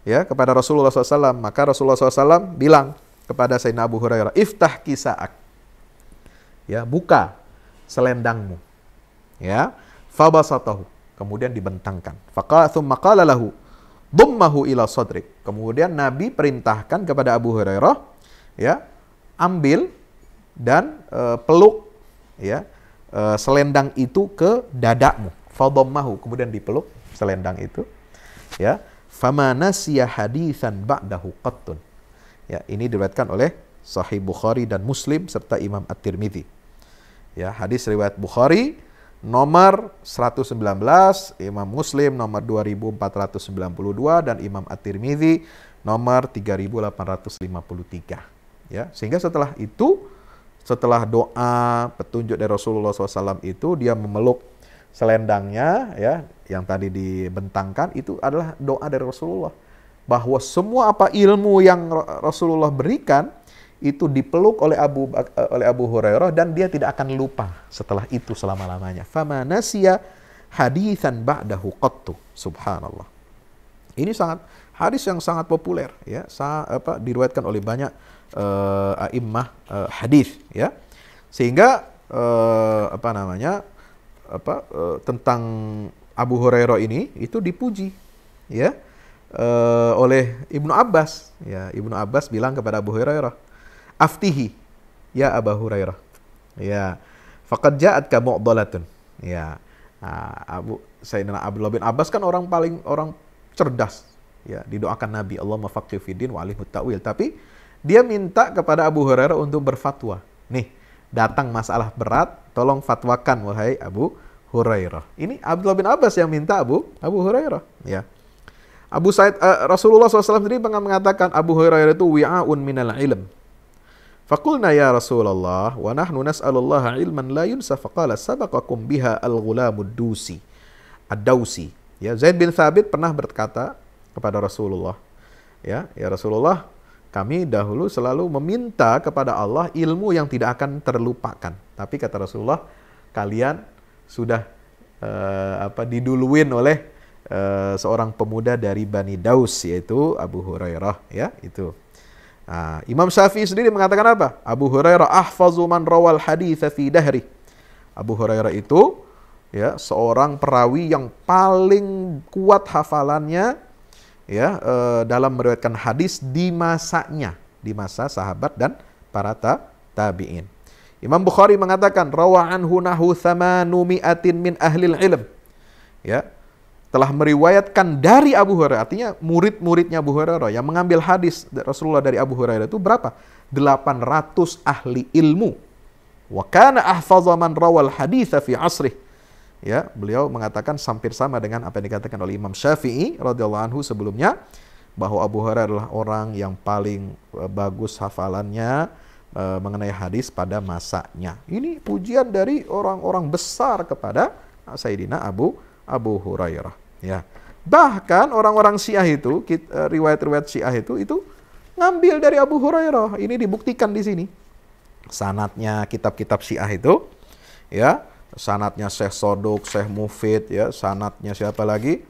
ya kepada Rasulullah SAW. Maka Rasulullah SAW bilang kepada Sayyidina Abu Hurairah, iftah kisa'ak. Ya, buka selendangmu. Ya, fabasatahu. Kemudian dibentangkan. Thumma qala lahu, dummahu ila sadrik. Kemudian Nabi perintahkan kepada Abu Hurairah, ya, ambil dan peluk ya selendang itu ke dadamu. Fadammahu, kemudian dipeluk selendang itu. Ya, fama nasiya haditsan ba'dahu qattun. Ya, ini diriwayatkan oleh Sahih Bukhari dan Muslim serta Imam At-Tirmidzi. Ya, hadis riwayat Bukhari nomor 119, Imam Muslim nomor 2492 dan Imam At-Tirmidzi nomor 3853. Ya, sehingga setelah itu, setelah doa petunjuk dari Rasulullah SAW itu dia memeluk selendangnya ya yang tadi dibentangkan, itu adalah doa dari Rasulullah bahwa semua apa ilmu yang Rasulullah berikan itu dipeluk oleh Abu Hurairah dan dia tidak akan lupa setelah itu selama-lamanya. Fama nasiya haditsan ba'dahu qattu. Subhanallah. Ini hadis yang sangat populer ya, diriwayatkan oleh banyak a'immah hadis ya. Sehingga tentang Abu Hurairah ini itu dipuji ya oleh Ibnu Abbas ya. Ibnu Abbas bilang kepada Abu Hurairah, aftihi ya Abu Hurairah ya, faqad ja'atka mu'dalatun ya. Sayyidina Abdullah bin Abbas kan orang cerdas ya, didoakan Nabi Allahumma faqih fiddin wa alimut ta'wil, tapi dia minta kepada Abu Hurairah untuk berfatwa. Nih, datang masalah berat, tolong fatwakan wahai Abu Hurairah. Ini Abdullah bin Abbas yang minta Abu Hurairah ya. Rasulullah SAW sendiri mengatakan Abu Hurairah itu wi'a'un minal ilm. Faqulna ya Rasulullah wa nahnu nas'alullaha ilman la yunsa, faqala sabaqakum biha al-ghulamud dusi ad-dausi. Ya, Zaid bin Thabit pernah berkata kepada Rasulullah, ya Rasulullah, kami dahulu selalu meminta kepada Allah ilmu yang tidak akan terlupakan. Tapi kata Rasulullah, kalian sudah diduluin oleh seorang pemuda dari Bani Daus, yaitu Abu Hurairah, ya, itu. Nah, Imam Syafi'i sendiri mengatakan apa? Abu Hurairah ahfazu man rawal haditsa fi dahri. Abu Hurairah itu, ya, seorang perawi yang paling kuat hafalannya, ya, dalam meriwayatkan hadis di masanya, di masa sahabat dan para tabi'in. Imam Bukhari mengatakan rawa anhu nahu 800 min ahlil ilm. Ya, telah meriwayatkan dari Abu Hurairah, artinya murid-muridnya Abu Hurairah yang mengambil hadis Rasulullah dari Abu Hurairah itu berapa? 800 ahli ilmu. Wa kana ahfaza man rawal haditsa fi asrih. Ya, beliau mengatakan hampir sama dengan apa yang dikatakan oleh Imam Syafi'i radhiyallahu anhu sebelumnya, bahwa Abu Hurairah adalah orang yang paling bagus hafalannya mengenai hadis pada masanya. Ini pujian dari orang-orang besar kepada Sayyidina Abu Hurairah. Ya, bahkan orang-orang Syiah itu, riwayat-riwayat Syiah itu ngambil dari Abu Hurairah. Ini dibuktikan di sini. Sanadnya kitab-kitab Syiah itu, ya, sanadnya Syekh Sodok, Syekh Mufid, ya, sanadnya siapa lagi?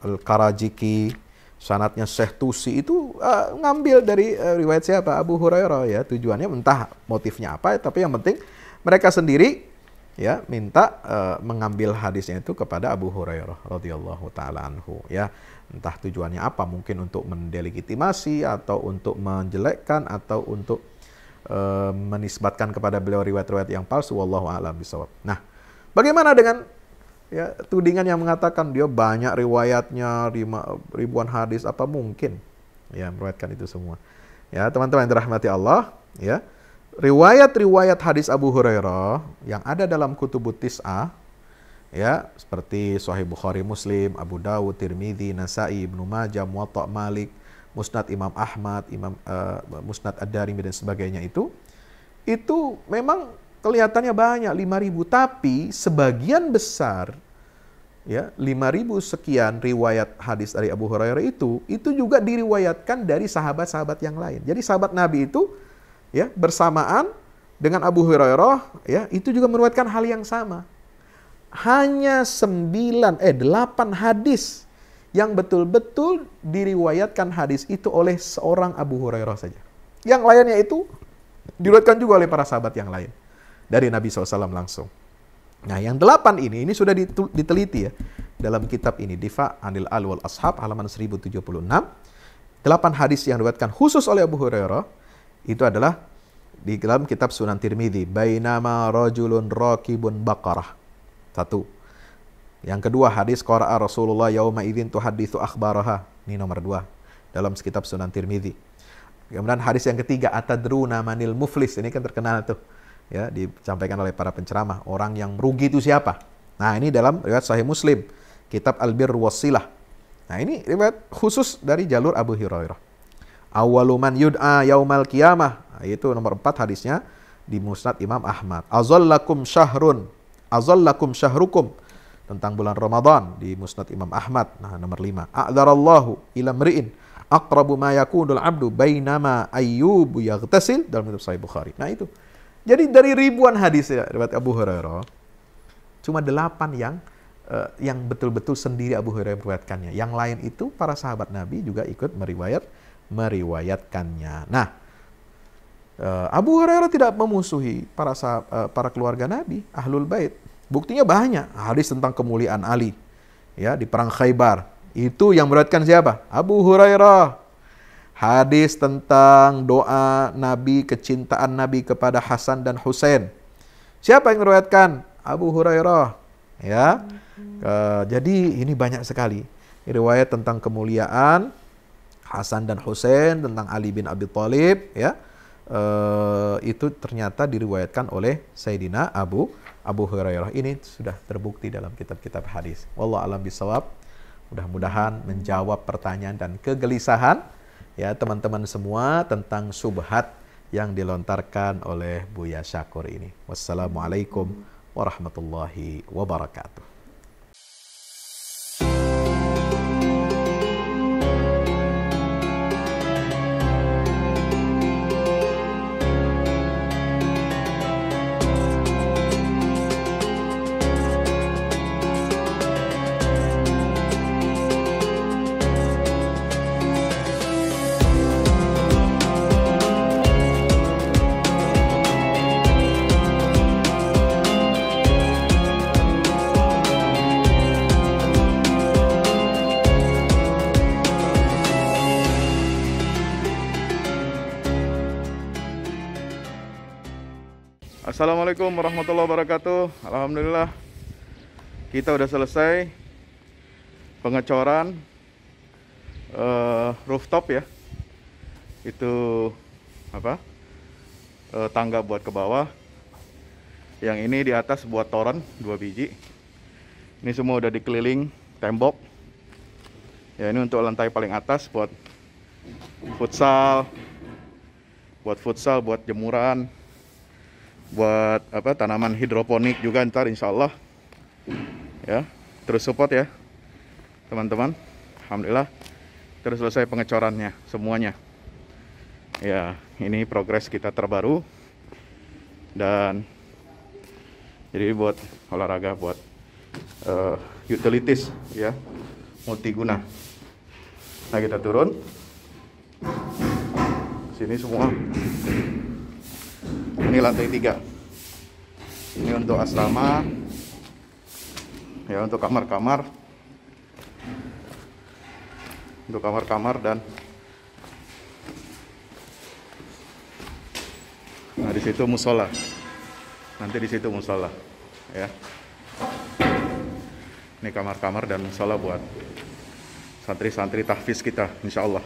Al-Karajiki, sanadnya Syekh Tusi itu ngambil dari riwayat siapa? Abu Hurairah, ya. Tujuannya entah motifnya apa, tapi yang penting mereka sendiri, ya, minta mengambil hadisnya itu kepada Abu Hurairah radhiyallahu taala anhu, ya. Entah tujuannya apa, mungkin untuk mendelegitimasi atau untuk menjelekkan atau untuk menisbatkan kepada beliau riwayat-riwayat yang palsu, wallahu a'lam bishawab. Nah, bagaimana dengan, ya, tudingan yang mengatakan dia banyak riwayatnya, ribuan hadis, apa mungkin, ya, meriwayatkan itu semua? Ya, teman-teman yang dirahmati Allah, ya, riwayat-riwayat hadis Abu Hurairah yang ada dalam kutubut tis'ah, ya, seperti Sahih Bukhari, Muslim, Abu Dawud, Tirmidzi, Nasa'i, Ibnu Majah, Muwatta Malik, Musnad Imam Ahmad, Musnad Ad-Darimi dan sebagainya itu memang kelihatannya banyak, 5.000, tapi sebagian besar, ya, 5.000 sekian riwayat hadis dari Abu Hurairah itu juga diriwayatkan dari sahabat-sahabat yang lain. Jadi sahabat Nabi itu, ya, bersamaan dengan Abu Hurairah, ya, itu juga meriwayatkan hal yang sama. Hanya 8 hadis yang betul-betul diriwayatkan hadis itu oleh seorang Abu Hurairah saja. Yang lainnya itu diriwayatkan juga oleh para sahabat yang lain dari Nabi SAW langsung. Nah, yang 8 ini sudah diteliti, ya, dalam kitab ini, Difa' Anil Al wal Ashab, halaman 1076. 8 hadis yang diriwayatkan khusus oleh Abu Hurairah itu adalah di dalam kitab Sunan Tirmidzi, bainama rajulun raqibun baqarah. 1. Yang kedua, hadis qara'a Rasulullah yauma idzin tuhadditsu akhbaraha. Ini nomor 2 dalam kitab Sunan Tirmidzi. Kemudian hadis yang ketiga, atadruna manil muflis. Ini kan terkenal tuh, ya, disampaikan oleh para penceramah. Orang yang merugi itu siapa? Nah, ini dalam riwayat Sahih Muslim, kitab Al-Bir Wassilah. Nah, ini riwayat khusus dari jalur Abu Hurairah. Awwalu man yud'a yaumal qiyamah. Nah, itu nomor 4 hadisnya di Musnad Imam Ahmad. Azallakum syahrun, azallakum syahrukum, tentang bulan Ramadan di Musnad Imam Ahmad. Nah, nomor 5. A'dzarallahu ila mri'in aqrabu ma yakunul 'abdu bainama ayyubu yaghtasil, dalam kitab Sahih Bukhari. Nah, itu. Jadi dari ribuan hadis, ya, riwayat Abu Hurairah, cuma 8 yang betul-betul sendiri Abu Hurairah meriwayatkannya. Yang lain itu para sahabat Nabi juga ikut meriwayatkannya. Nah, Abu Hurairah tidak memusuhi para keluarga Nabi, Ahlul Bait. Buktinya banyak. Hadis tentang kemuliaan Ali, ya, di perang Khaybar. Itu yang meriwayatkan siapa? Abu Hurairah. Hadis tentang doa Nabi, kecintaan Nabi kepada Hasan dan Husain. Siapa yang meriwayatkan? Abu Hurairah. Ya. Jadi ini banyak sekali riwayat tentang kemuliaan Hasan dan Husain, tentang Ali bin Abi Thalib, ya. Itu ternyata diriwayatkan oleh Sayyidina Abu Hurairah. Ini sudah terbukti dalam kitab-kitab hadis. Wallahu a'lam bishawab. Mudah-mudahan menjawab pertanyaan dan kegelisahan, ya, teman-teman semua tentang syubhat yang dilontarkan oleh Buya Syakur ini. Wassalamualaikum warahmatullahi wabarakatuh. Assalamualaikum warahmatullahi wabarakatuh. Alhamdulillah kita udah selesai pengecoran rooftop ya. Itu apa? Tangga buat ke bawah. Yang ini di atas buat toren 2 biji. Ini semua udah dikeliling tembok. Ya, ini untuk lantai paling atas buat futsal, buat jemuran, buat apa, tanaman hidroponik juga ntar insya Allah. Ya, terus support ya teman-teman. Alhamdulillah terus selesai pengecorannya semuanya. Ya, ini progres kita terbaru. Dan jadi buat olahraga, buat utilities ya, multiguna. Nah, kita turun sini semua. Ini lantai 3. Ini untuk asrama ya, untuk kamar-kamar, dan nah di situ musola. Nanti di situ musola ya. Ini kamar-kamar dan musola buat santri-santri tahfiz kita insya Allah.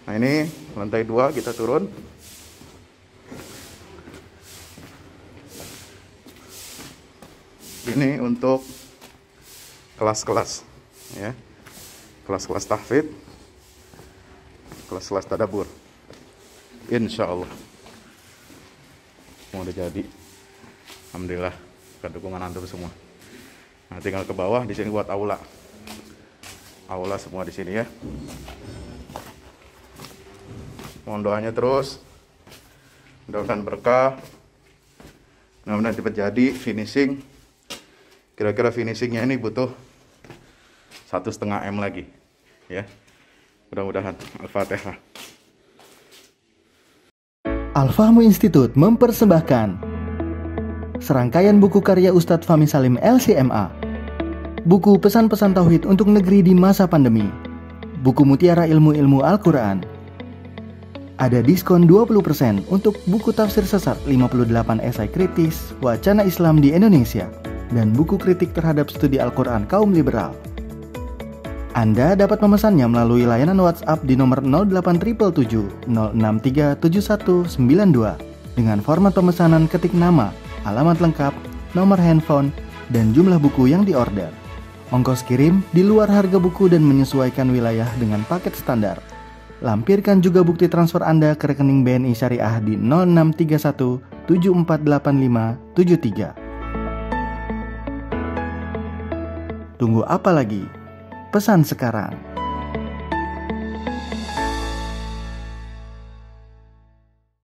Nah, ini lantai 2 kita turun. Ini untuk kelas-kelas ya. Kelas-kelas tahfidz, kelas-kelas tadabbur. Insya Allah mau udah jadi. Alhamdulillah dukungan antum semua. Nah, tinggal ke bawah di sini buat aula. Aula semua di sini ya. Mohon doanya terus. Mudah-mudahan berkah. Mudah-mudahan cepat jadi finishing. Kira-kira finishingnya ini butuh 1,5 M lagi ya. Mudah-mudahan. Al-Fatihah. Al-Fahmu Institute mempersembahkan serangkaian buku karya Ustadz Fahmi Salim LCMA. Buku pesan-pesan tauhid untuk negeri di masa pandemi. Buku mutiara ilmu-ilmu Al-Quran. Ada diskon 20% untuk buku tafsir sesat 58 esai kritis wacana Islam di Indonesia dan buku kritik terhadap studi Al-Quran kaum liberal. Anda dapat memesannya melalui layanan WhatsApp di nomor 0877 063 7192 dengan format pemesanan ketik nama, alamat lengkap, nomor handphone, dan jumlah buku yang diorder. Ongkos kirim di luar harga buku dan menyesuaikan wilayah dengan paket standar. Lampirkan juga bukti transfer Anda ke rekening BNI Syariah di 0631 748573. Tunggu apa lagi? Pesan sekarang.